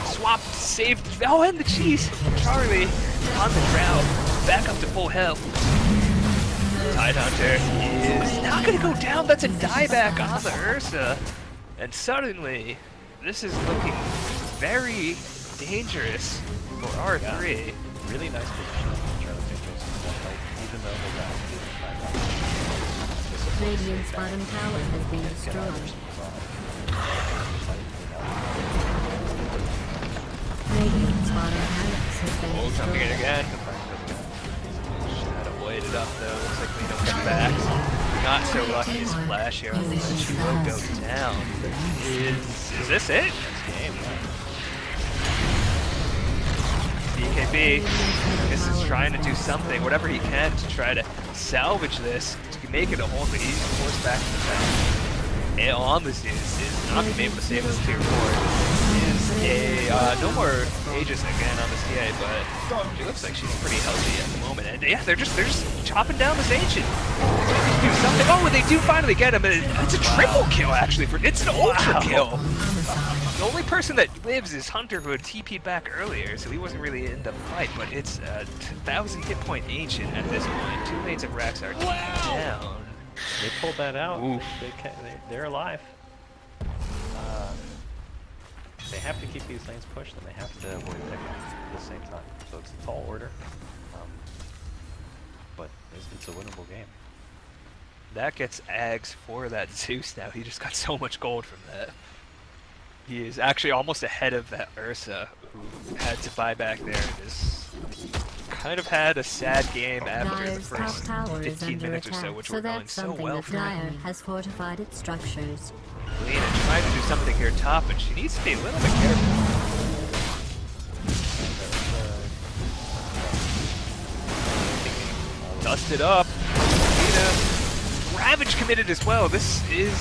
B: Swapped, saved. Oh, and the cheese. Charlie on the Drow, back up to full health. Tidehunter is not gonna go down. That's a dieback on the Ursa. And suddenly, this is looking very dangerous for R3.
A: Really nice position for Charlie's Angels in that fight, even though they got
D: Radiant's bottom tower has been destroyed. Radiant's bottom barracks has been
B: Oh, jumping in
D: destroyed.
B: again. Shadow bladed up though. Looks like we don't come back. Not so lucky as Flash here. She will go down. Is this it? BKB is trying to do something, whatever he can to try to salvage this, to make it a hold, but he's forced back to the back. tail on the Zeus is not gonna be able to save this tier 4. Is a no more Aegis again on the CA, but she looks like she's pretty healthy at the moment. And yeah, they're just chopping down this Ancient. Do something. Oh, and they do finally get him. And it's a triple kill actually. It's an ultra kill. The only person that lives is Hunter, who had TP'd back earlier, so he wasn't really in the fight. But it's a 1,000 hit point Ancient at this point. 2 lanes of Rex are down.
A: They pulled that out.
B: Oof.
A: They're alive. They have to keep these lanes pushed, and they have to avoid picking at the same time. So it's a tall order, but it's a winnable game.
B: That gets Ags for that Zeus now. He just got so much gold from that. He is actually almost ahead of that Ursa, who had to buy back there. This kind of had a sad game after the
D: Dire's top
B: first
D: tower is
B: 15
D: under
B: minutes or
D: attack,
B: so, which
D: so
B: were going
D: that's
B: so
D: something
B: well
D: that
B: for
D: Dire
B: him.
D: has fortified its structures.
B: Lena trying to do something here top, but she needs to be a little bit careful. Dusted up. Lena, Ravage committed as well. This is,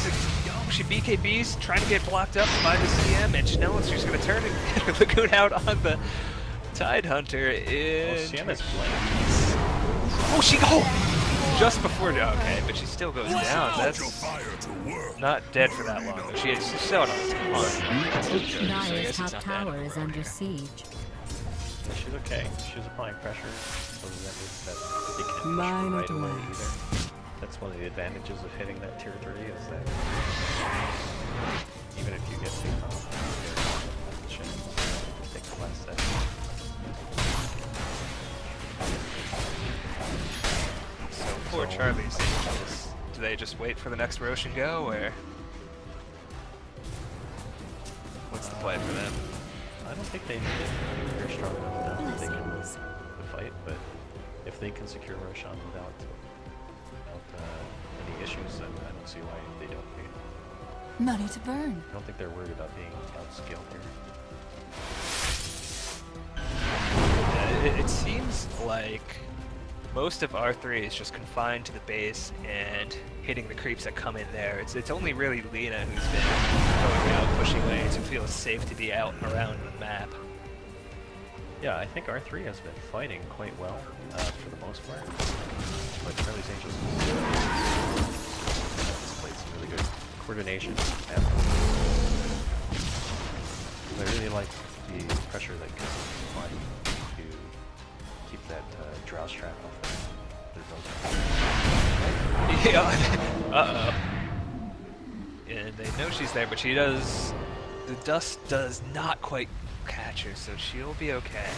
B: she BKB's trying to get blocked up by the CM, and Chanel, she's going to turn and get Lagoon out on the Tide Hunter.
A: CM is
B: Oh, she just before, okay, but she still goes down. That's not dead for that long, though. She's still on a ton.
D: Dire's top tower is under siege.
A: Yeah, she's okay. She's applying pressure, so that means that they can't push
C: Mine
A: right
C: at
A: away
C: last.
A: either. That's one of the advantages of hitting that tier 3 is that even if you get too high, the chance to take the last set.
B: So poor Charlie's Angels. Do they just wait for the next Roshan go, or what's the play for them?
A: I don't think they need it. They're strong enough that they can lose the fight, but if they can secure Roshan without any issues, then I don't see why they don't need it.
C: Money to burn.
A: I don't think they're worried about being outskilled here.
B: It seems like most of R3 is just confined to the base and hitting the creeps that come in there. It's only really Lena who's been going out, pushing lanes, who feels safe to be out and around the map.
A: Yeah, I think R3 has been fighting quite well for the most part. But Charlie's Angels has displayed some really good coordination. And I really like the pressure that gives them body to keep that drow trap off their
B: Yeah. Uh-oh. And they know she's there, but she does... The dust does not quite catch her, so she'll be okay.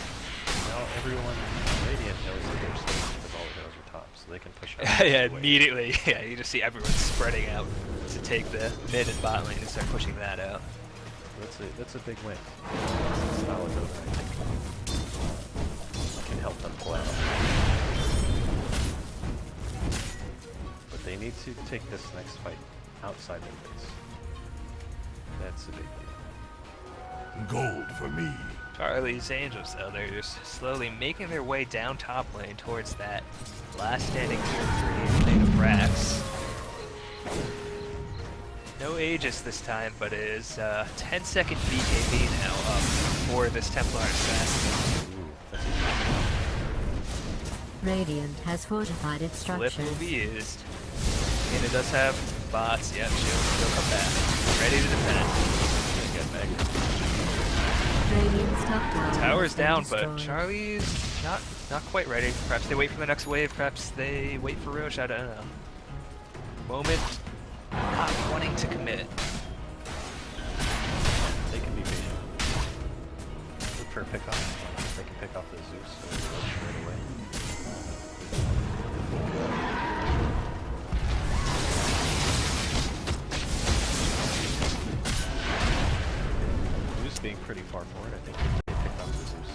A: Now everyone in Radiant knows that there's because all the heroes are top, so they can push out.
B: Yeah, immediately. Yeah, you just see everyone spreading out to take the mid and bot lane and start pushing that out.
A: That's a big win. Style of Dota, I think, can help them pull out. But they need to take this next fight outside their base. That's a big win.
E: Gold for me.
B: Charlie's Angels, though, they're just slowly making their way down top lane towards that last standing tier 3 lane of Rax. No Aegis this time, but it is 10-second BKB now up for this Templar Assassin.
D: Radiant has fortified its
B: Flip
D: structures.
B: will be used. And it does have bots, yep, she'll come back. Ready to defend. Get back.
D: Radiant's top tower
B: Tower's
D: has been
B: down, but
D: destroyed.
B: Charlie's not quite ready. Perhaps they wait for the next wave, perhaps they wait for Roche, I don't know. Moment, not wanting to commit.
A: They can be patient. Look for a pickoff. They can pick off the Zeus right away. Zeus being pretty far forward, I think they picked off the Zeus.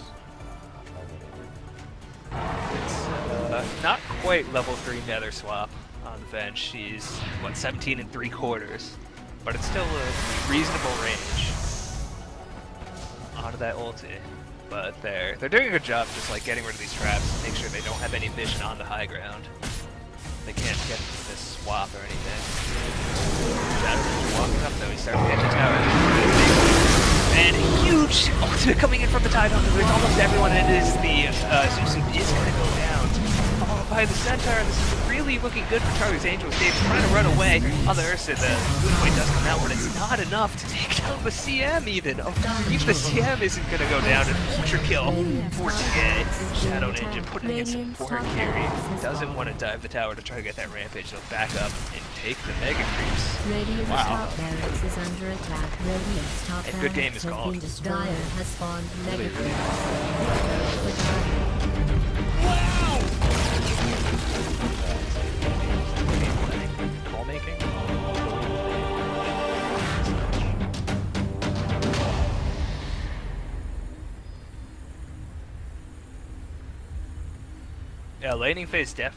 B: It's not quite level 3 Nether Swap on the bench. She's, what, 17 3/4, but it's still a reasonable range onto that ulti. But they're doing a good job just like getting rid of these traps, make sure they don't have any vision on the high ground. They can't get this swap or anything. Shadow's walking up though, he's starting to get the tower. And a huge ultimate coming in from the Tidehunter. There's almost everyone, and it is the Zeus is going to go down. Followed by the Centaur. This is really looking good for Charlie's Angels. Dave's trying to run away on the Ursa. The Blue Point does come out, but it's not enough to take down the CM even. Even the CM isn't going to go down. An ultra kill for TA. Shadow Ninja putting in support carry. Doesn't want to dive the tower to try to get that rampage. They'll back up and take the Mega Creeps.
D: Radiant's
B: Wow.
D: top barracks is under attack. Radiant's top
B: And good game
D: barracks
B: is
D: has
B: called.
D: been destroyed. Dire has spawned Mega Creeps.
A: Call making.
B: Yeah, laning phase def